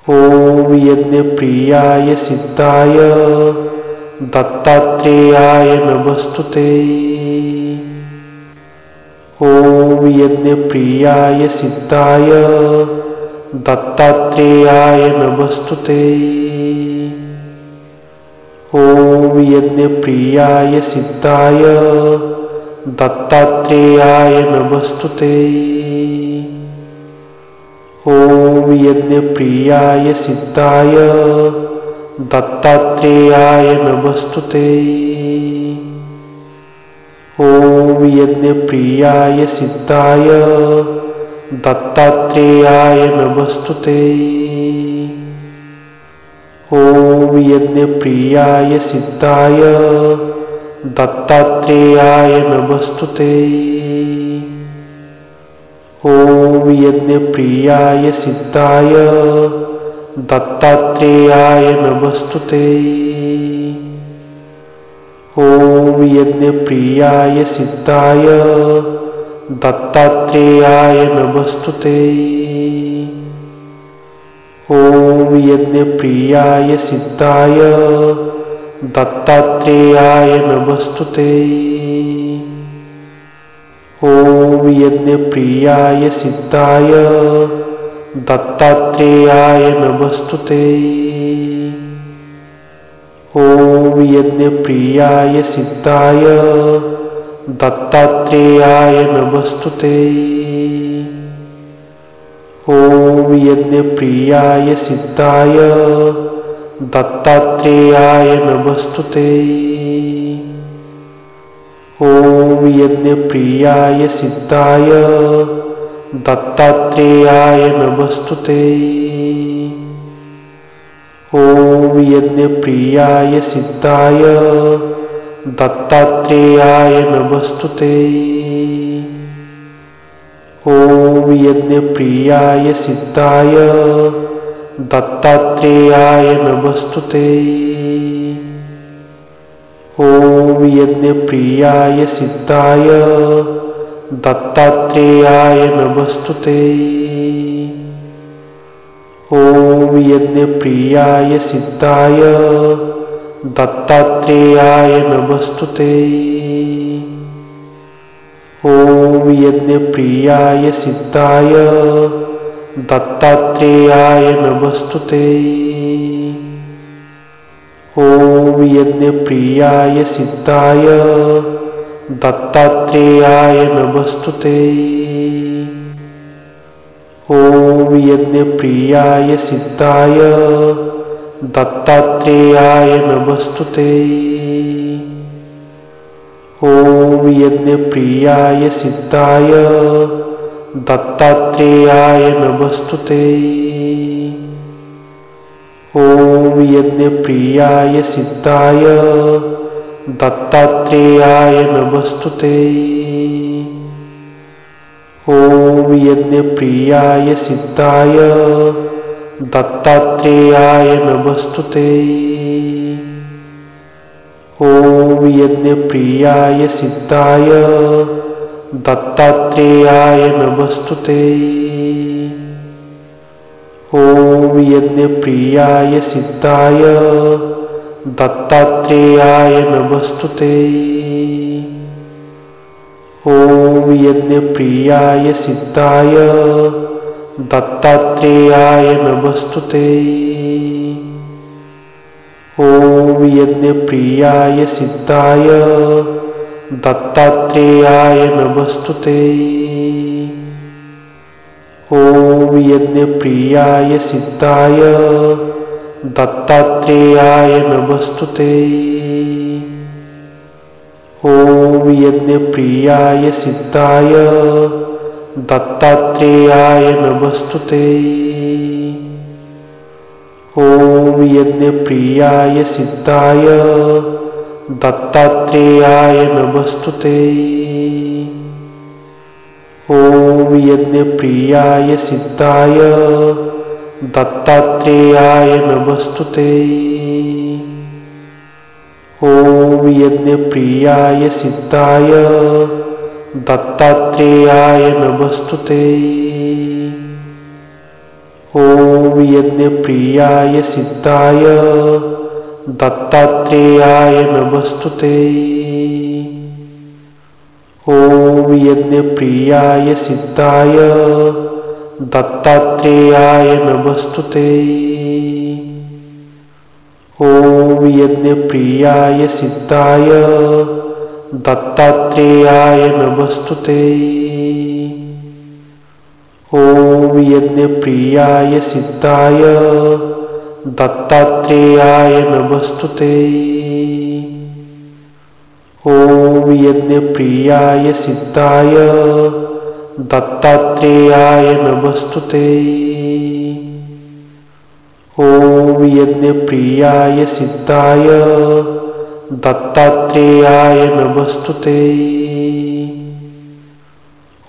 ॐ यज्ञप्रियाय सिद्धाय दत्तात्रेयाय नमस्तुते। ॐ यज्ञप्रियाय सिद्धाय दत्तात्रेयाय नमस्तुते। ॐ यज्ञप्रियाय सिद्धाय दत्तात्रेयाय नमस्तुते। ॐ यज्ञप्रियाय सिद्धाय दत्तात्रेयाय नमस्तुते। ॐ यज्ञप्रियाय सिद्धाय दत्तात्रेयाय नमस्तुते। ॐ यज्ञप्रियाय सिद्धाय दत्तात्रेयाय नमस्तुते। ॐ यज्ञप्रियाय सिद्धाय दत्तात्रेयाय नमस्तुते। ॐ यज्ञप्रियाय सिद्धाय दत्तात्रेयाय नमस्तुते। ॐ यज्ञप्रियाय सिद्धाय दत्तात्रेयाय नमस्तुते। ॐ यज्ञप्रियाय सिद्धाय दत्तात्रेयाय नमस्तुते। ॐ यज्ञप्रियाय सिद्धाय दत्तात्रेयाय नमस्तुते। ॐ यज्ञप्रियाय सिद्धाय दत्तात्रेयाय नमस्तुते। ॐ यज्ञप्रियाय सिद्धाय दत्तात्रेयाय नमस्तुते। ॐ यज्ञप्रियाय सिद्धाय दत्तात्रेयाय नमस्तुते। ॐ यज्ञप्रियाय सिद्धाय दत्तात्रेयाय नमस्तुते। ॐ यज्ञप्रियाय सिद्धाय दत्तात्रेयाय नमस्तुते। ॐ यज्ञप्रियाय सिद्धाय दत्तात्रेयाय नमस्तुते। ॐ यज्ञप्रियाय सिद्धाय दत्तात्रेयाय नमस्तुते। ॐ यज्ञप्रियाय सिद्धाय दत्तात्रेयाय नमस्तुते। ॐ यज्ञप्रियाय सिद्धाय दत्तात्रेयाय नमस्तुते। ॐ यज्ञप्रियाय सिद्धाय दत्तात्रेयाय नमस्तुते। ॐ यज्ञप्रियाय सिद्धाय दत्तात्रेयाय नमस्तुते। ॐ यज्ञप्रियाय सिद्धाय दत्तात्रेयाय नमस्तुते। ॐ यज्ञप्रियाय सिद्धाय दत्तात्रेयाय नमस्तुते। ॐ यज्ञप्रियाय सिद्धाय दत्तात्रेयाय नमस्तुते। ॐ यज्ञप्रियाय सिद्धाय दत्तात्रेयाय नमस्तुते। ॐ यज्ञप्रियाय सिद्धाय दत्तात्रेयाय नमस्तुते। ॐ यज्ञप्रियाय सिद्धाय दत्तात्रेयाय नमस्तुते। ॐ यज्ञप्रियाय सिद्धाय दत्तात्रेयाय नमस्तुते। ॐ यज्ञप्रियाय सिद्धाय दत्तात्रेयाय नमस्तुते। ॐ यज्ञप्रियाय सिद्धाय दत्तात्रेयाय नमस्तुते। ॐ यज्ञप्रियाय सिद्धाय दत्तात्रेयाय नमस्तुते। ॐ यज्ञप्रियाय सिद्धाय दत्तात्रेयाय नमस्तुते। ॐ यज्ञप्रियाय सिद्धाय दत्तात्रेयाय नमस्तुते। ॐ यज्ञप्रियाय सिद्धाय दत्तात्रेयाय नमस्तुते। ॐ यज्ञप्रियाय सिद्धाय दत्तात्रेयाय नमस्तुते। ॐ यज्ञप्रियाय सिद्धाय दत्तात्रेयाय नमस्तुते। ॐ यज्ञप्रियाय सिद्धाय दत्तात्रेयाय नमस्तुते।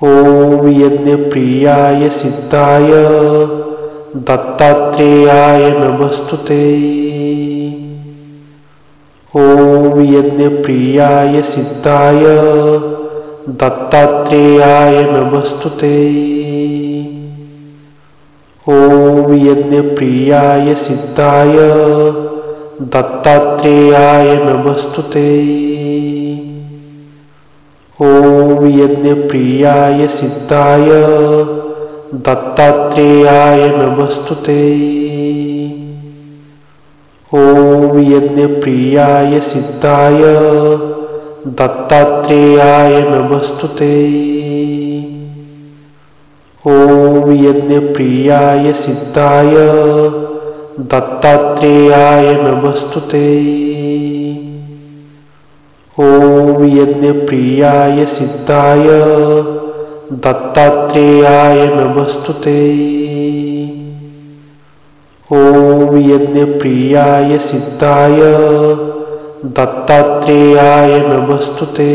ॐ यज्ञप्रियाय सिद्धाय दत्तात्रेयाय नमस्तुते। ॐ यज्ञप्रियाय सिद्धाय दत्तात्रेयाय नमस्तुते। ॐ यज्ञप्रियाय सिद्धाय दत्तात्रेयाय नमस्तुते। ॐ यज्ञप्रियाय सिद्धाय दत्तात्रेयाय नमस्तुते। ॐ यज्ञप्रियाय सिद्धाय दत्तात्रेयाय नमस्तुते। ॐ यज्ञप्रियाय सिद्धाय दत्तात्रेयाय नमस्तुते। ॐ यज्ञप्रियाय सिद्धाय दत्तात्रेयाय नमस्तुते। ॐ यज्ञप्रियाय सिद्धाय दत्तात्रेयाय नमस्तुते।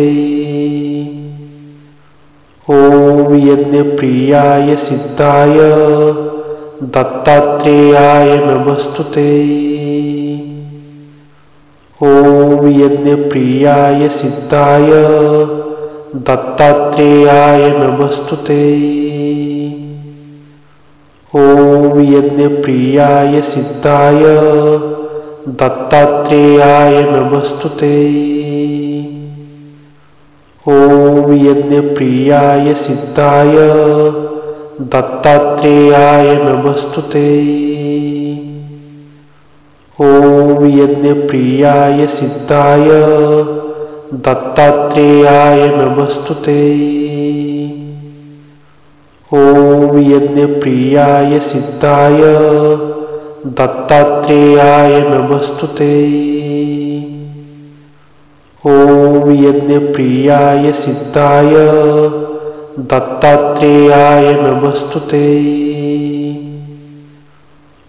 ॐ यज्ञप्रियाय सिद्धाय दत्तात्रेयाय नमस्तुते। ॐ यज्ञप्रियाय सिद्धाय दत्तात्रेयाय नमस्तुते। ॐ यज्ञप्रियाय सिद्धाय दत्तात्रेयाय नमस्तुते। ॐ यज्ञप्रियाय सिद्धाय दत्तात्रेयाय नमस्तुते। ॐ यज्ञप्रियाय सिद्धाय दत्तात्रेयाय नमस्तुते। ॐ यज्ञप्रियाय सिद्धाय दत्तात्रेयाय नमस्तुते। ॐ यज्ञप्रियाय सिद्धाय दत्तात्रेयाय नमस्तुते।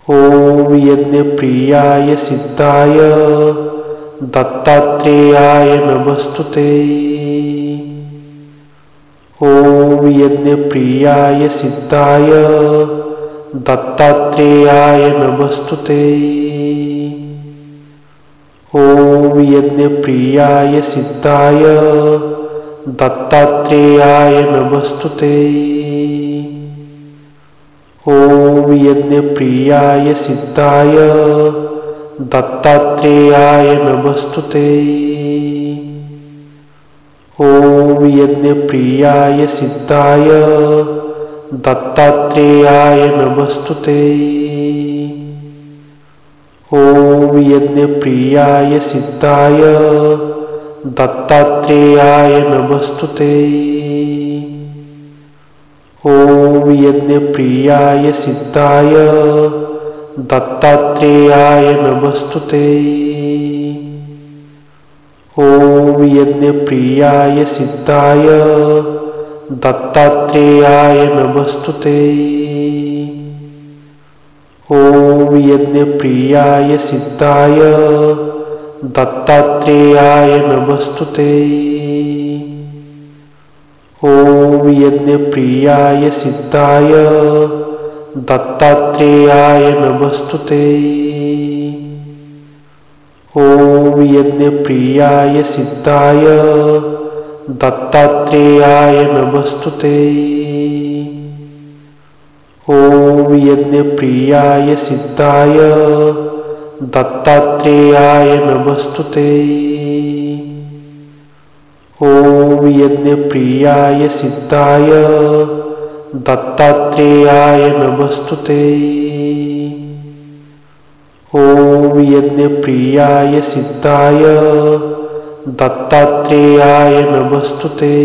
ॐ यज्ञप्रियाय सिद्धाय दत्तात्रेयाय नमस्तुते। ॐ यज्ञप्रियाय सिद्धाय दत्तात्रेयाय नमस्तुते। ॐ यज्ञप्रियाय सिद्धाय दत्तात्रेयाय नमस्तुते। ॐ यज्ञप्रियाय सिद्धाय दत्तात्रेयाय नमस्तुते। ॐ यज्ञप्रियाय सिद्धाय दत्तात्रेयाय नमस्तुते। ॐ यज्ञप्रियाय सिद्धाय दत्तात्रेयाय नमस्तुते। ॐ यज्ञप्रियाय सिद्धाय दत्तात्रेयाय नमस्तुते। ॐ यज्ञप्रियाय सिद्धाय दत्तात्रेयाय नमस्तुते। ॐ यज्ञप्रियाय सिद्धाय दत्तात्रेयाय नमस्तुते। ॐ यज्ञप्रियाय सिद्धाय दत्तात्रेयाय नमस्तुते। ॐ यज्ञप्रियाय सिद्धाय दत्तात्रेयाय नमस्तुते। ॐ यज्ञप्रियाय सिद्धाय दत्तात्रेयाय नमस्तुते। ॐ यज्ञप्रियाय सिद्धाय दत्तात्रेयाय नमस्तुते। ॐ यज्ञप्रियाय सिद्धाय दत्तात्रेयाय नमस्तुते।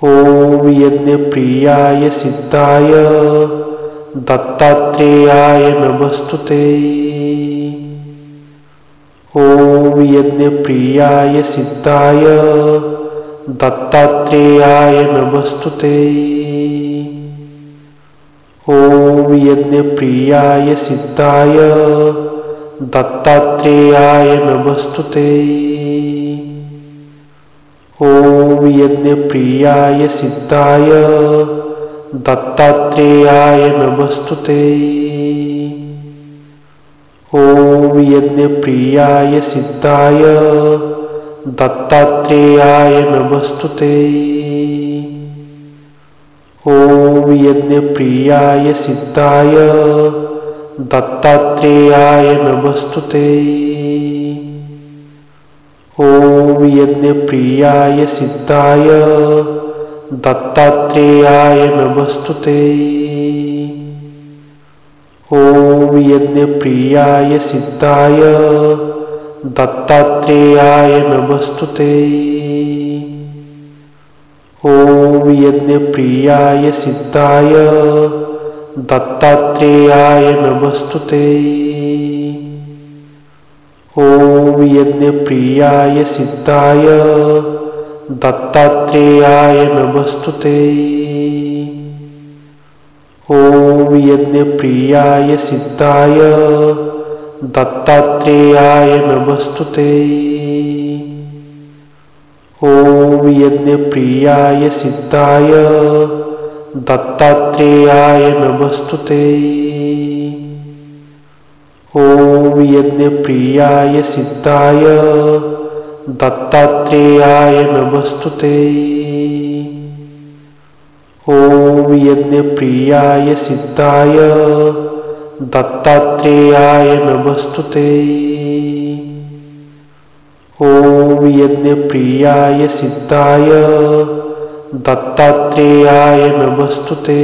ॐ यज्ञप्रियाय सिद्धाय दत्तात्रेयाय नमस्तुते। ॐ यज्ञप्रियाय सिद्धाय दत्तात्रेयाय नमस्तुते। ॐ यज्ञप्रियाय सिद्धाय दत्तात्रेयाय नमस्तुते। ॐ यज्ञप्रियाय सिद्धाय दत्तात्रेयाय नमस्तुते। ॐ यज्ञप्रियाय सिद्धाय दत्तात्रेयाय नमस्तुते। ॐ यज्ञप्रियाय सिद्धाय दत्तात्रेयाय नमस्तुते। ॐ यज्ञप्रियाय सिद्धाय दत्तात्रेयाय नमस्तुते। ॐ यज्ञप्रियाय सिद्धाय दत्तात्रेयाय नमस्तुते। ॐ यज्ञप्रियाय सिद्धाय दत्तात्रेयाय नमस्तुते। ॐ यज्ञप्रियाय सिद्धाय दत्तात्रेयाय नमस्तुते। ॐ यज्ञप्रियाय सिद्धाय दत्तात्रेयाय नमस्तुते। ॐ यज्ञप्रियाय सिद्धाय दत्तात्रेयाय नमस्तुते। ॐ यज्ञप्रियाय सिद्धाय दत्तात्रेयाय नमस्तुते। ॐ यज्ञप्रियाय सिद्धाय दत्तात्रेयाय नमस्तुते। ॐ यज्ञप्रियाय सिद्धाय दत्तात्रेयाय नमस्तुते।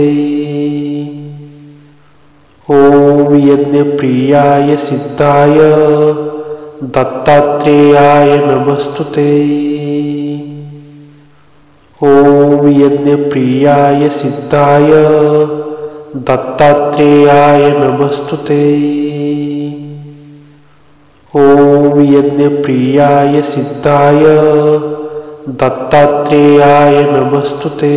ॐ यज्ञप्रियाय सिद्धाय दत्तात्रेयाय नमस्तुते। ॐ यज्ञप्रियाय सिद्धाय दत्तात्रेयाय नमस्तुते। ॐ यज्ञप्रियाय सिद्धाय दत्तात्रेयाय नमस्तुते।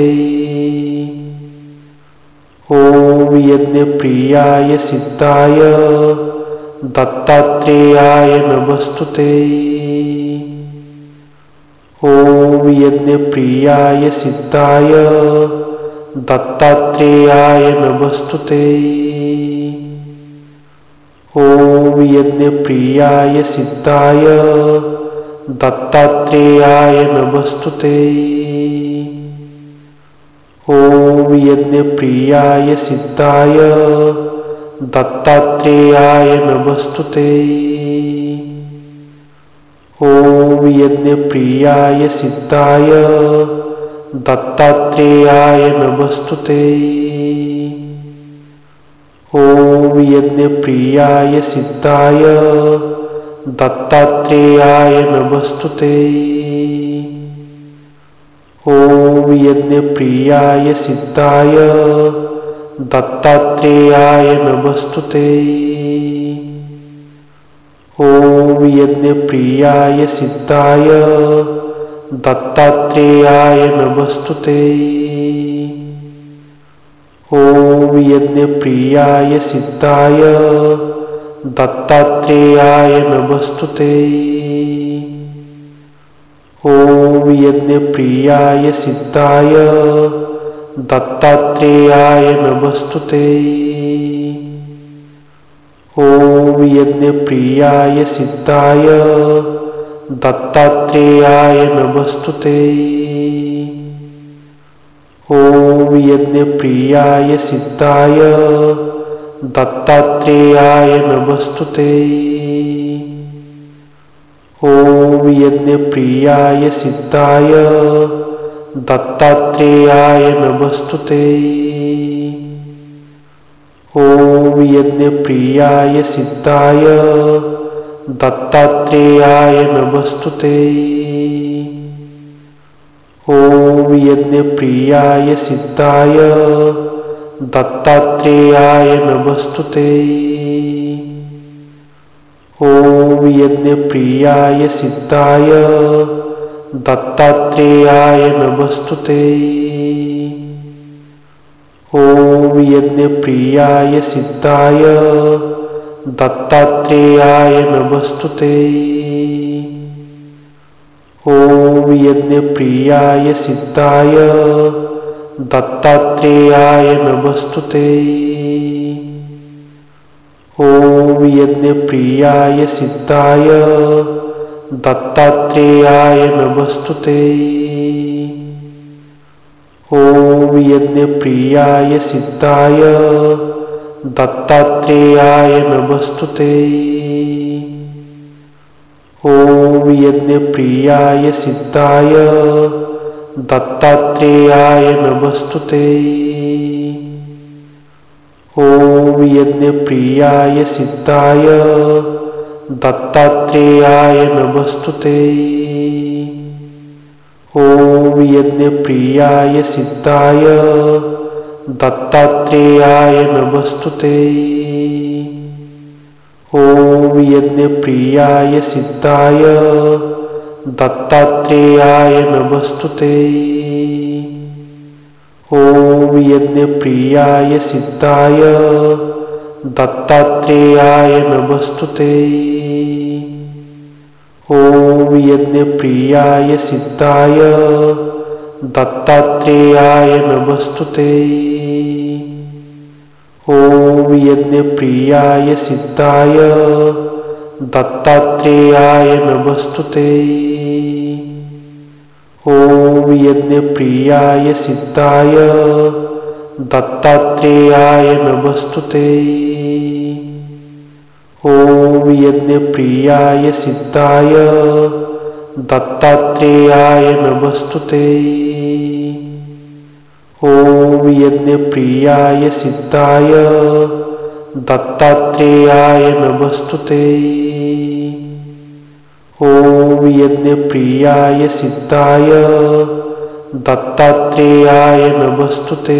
ॐ यज्ञप्रियाय सिद्धाय दत्तात्रेयाय नमस्तुते। ॐ यज्ञप्रियाय सिद्धाय दत्तात्रेयाय नमस्तुते। ॐ यज्ञप्रियाय सिद्धाय दत्तात्रेयाय नमस्तुते। ॐ यज्ञप्रियाय सिद्धाय दत्तात्रेयाय नमस्तुते। ॐ यज्ञप्रियाय सिद्धाय दत्तात्रेयाय नमस्तुते। ॐ यज्ञप्रियाय सिद्धाय दत्तात्रेयाय नमस्तुते। ॐ यज्ञप्रियाय सिद्धाय दत्तात्रेयाय नमस्तुते। ॐ यज्ञप्रियाय सिद्धाय दत्तात्रेयाय नमस्तुते। ॐ यज्ञप्रियाय सिद्धाय दत्तात्रेयाय नमस्तुते। ॐ यज्ञप्रियाय सिद्धाय दत्तात्रेयाय नमस्तुते। ॐ यज्ञप्रियाय सिद्धाय दत्तात्रेयाय नमस्तुते। ॐ यज्ञप्रियाय सिद्धाय दत्तात्रेयाय नमस्तुते। ॐ यज्ञप्रियाय सिद्धाय दत्तात्रेयाय नमस्तुते। ॐ यज्ञप्रियाय सिद्धाय दत्तात्रेयाय नमस्तुते। ॐ यज्ञप्रियाय सिद्धाय दत्तात्रेयाय नमस्तुते। ॐ यज्ञप्रियाय सिद्धाय दत्तात्रेयाय नमस्तुते। ॐ यज्ञप्रियाय सिद्धाय दत्तात्रेयाय नमस्तुते। ॐ यज्ञप्रियाय सिद्धाय दत्तात्रेयाय नमस्तुते। ॐ यज्ञप्रियाय सिद्धाय दत्तात्रेयाय नमस्तुते। ॐ यज्ञप्रियाय सिद्धाय दत्तात्रेयाय नमस्तुते। ॐ यज्ञप्रियाय सिद्धाय दत्तात्रेयाय नमस्तुते। ॐ यज्ञप्रियाय सिद्धाय दत्तात्रेयाय नमस्तुते। ॐ यज्ञप्रियाय सिद्धाय दत्तात्रेयाय नमस्तुते। ॐ यज्ञप्रियाय सिद्धाय दत्तात्रेयाय नमस्तुते। ॐ यज्ञप्रियाय सिद्धाय दत्तात्रेयाय नमस्तुते। ॐ यज्ञप्रियाय सिद्धाय दत्तात्रेयाय नमस्तुते। ॐ यज्ञप्रियाय सिद्धाय दत्तात्रेयाय नमस्तुते। ॐ यज्ञप्रियाय सिद्धाय दत्तात्रेयाय नमस्तुते। ॐ यज्ञप्रियाय सिद्धाय दत्तात्रेयाय नमस्तुते। ॐ यज्ञप्रियाय सिद्धाय दत्तात्रेयाय नमस्तुते। ॐ यज्ञप्रियाय सिद्धाय दत्तात्रेयाय नमस्तुते।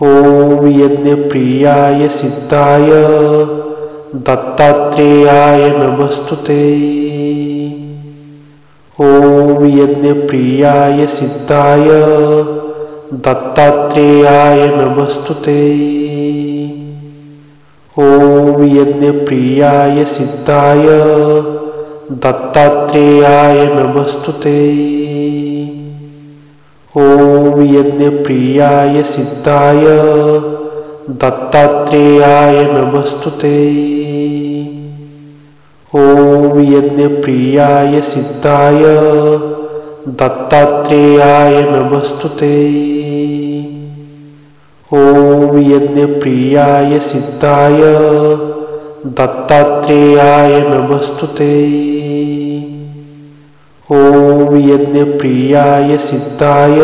ॐ यज्ञप्रियाय सिद्धाय दत्तात्रेयाय नमस्तुते। ॐ यज्ञप्रियाय सिद्धाय दत्तात्रेयाय नमस्तुते। ॐ यज्ञप्रियाय सिद्धाय दत्तात्रेयाय नमस्तुते। ॐ यज्ञप्रियाय सिद्धाय दत्तात्रेयाय नमस्तुते। ॐ यज्ञप्रियाय सिद्धाय दत्तात्रेयाय नमस्तुते। ॐ यज्ञप्रियाय सिद्धाय दत्तात्रेयाय नमस्तुते। ॐ यज्ञप्रियाय सिद्धाय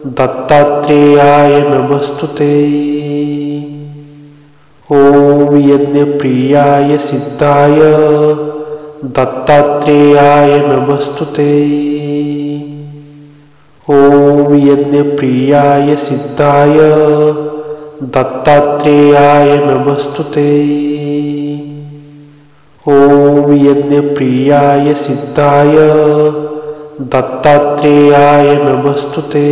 दत्तात्रेयाय नमस्तुते। ॐ यज्ञप्रियाय सिद्धाय दत्तात्रेयाय नमस्तुते। ॐ यज्ञप्रियाय सिद्धाय दत्तात्रेयाय नमस्तुते। ॐ यज्ञप्रियाय सिद्धाय दत्तात्रेयाय नमस्तुते।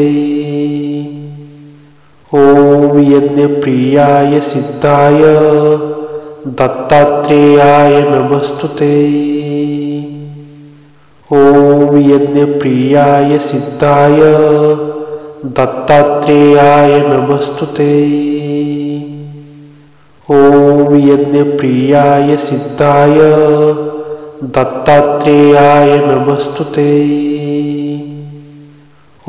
ॐ यज्ञप्रियाय सिद्धाय दत्तात्रेयाय नमस्तुते। ॐ यज्ञप्रियाय सिद्धाय दत्तात्रेयाय नमस्तुते। ॐ यज्ञप्रियाय सिद्धाय दत्तात्रेयाय नमस्तुते।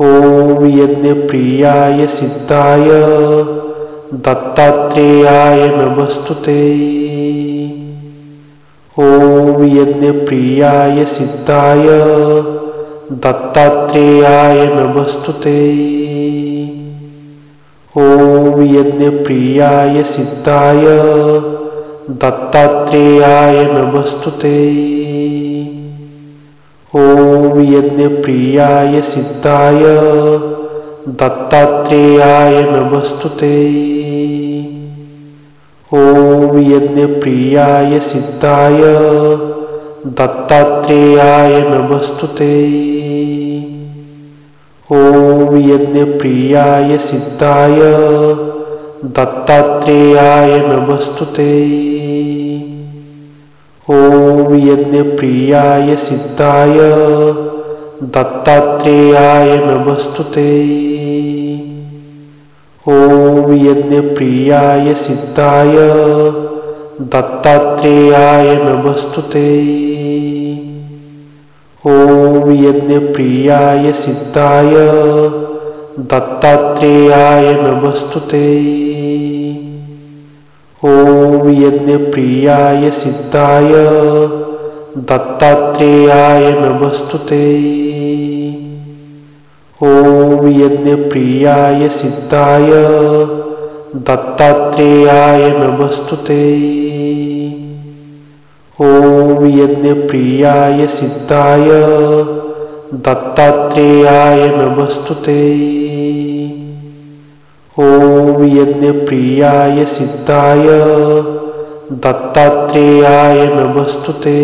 ॐ यज्ञप्रियाय सिद्धाय दत्तात्रेयाय नमस्तुते। ॐ यज्ञप्रियाय सिद्धाय दत्तात्रेयाय नमस्तुते। ॐ यज्ञप्रियाय सिद्धाय दत्तात्रेयाय नमस्तुते। ॐ यज्ञप्रियाय सिद्धाय दत्तात्रेयाय नमस्तुते। ॐ यज्ञप्रियाय सिद्धाय दत्तात्रेयाय नमस्तुते। ॐ यज्ञप्रियाय सिद्धाय दत्तात्रेयाय नमस्तुते। ॐ यज्ञप्रियाय सिद्धाय दत्तात्रेयाय नमस्तुते। ॐ यज्ञप्रियाय सिद्धाय दत्तात्रेयाय नमस्तुते। ॐ यज्ञप्रियाय सिद्धाय दत्तात्रेयाय नमस्तुते। ॐ यज्ञप्रियाय सिद्धाय दत्तात्रेयाय नमस्तुते। ॐ यज्ञप्रियाय सिद्धाय दत्तात्रेयाय नमस्तुते। ॐ यज्ञप्रियाय सिद्धाय दत्तात्रेयाय नमस्तुते। ॐ यज्ञप्रियाय सिद्धाय दत्तात्रेयाय नमस्तुते।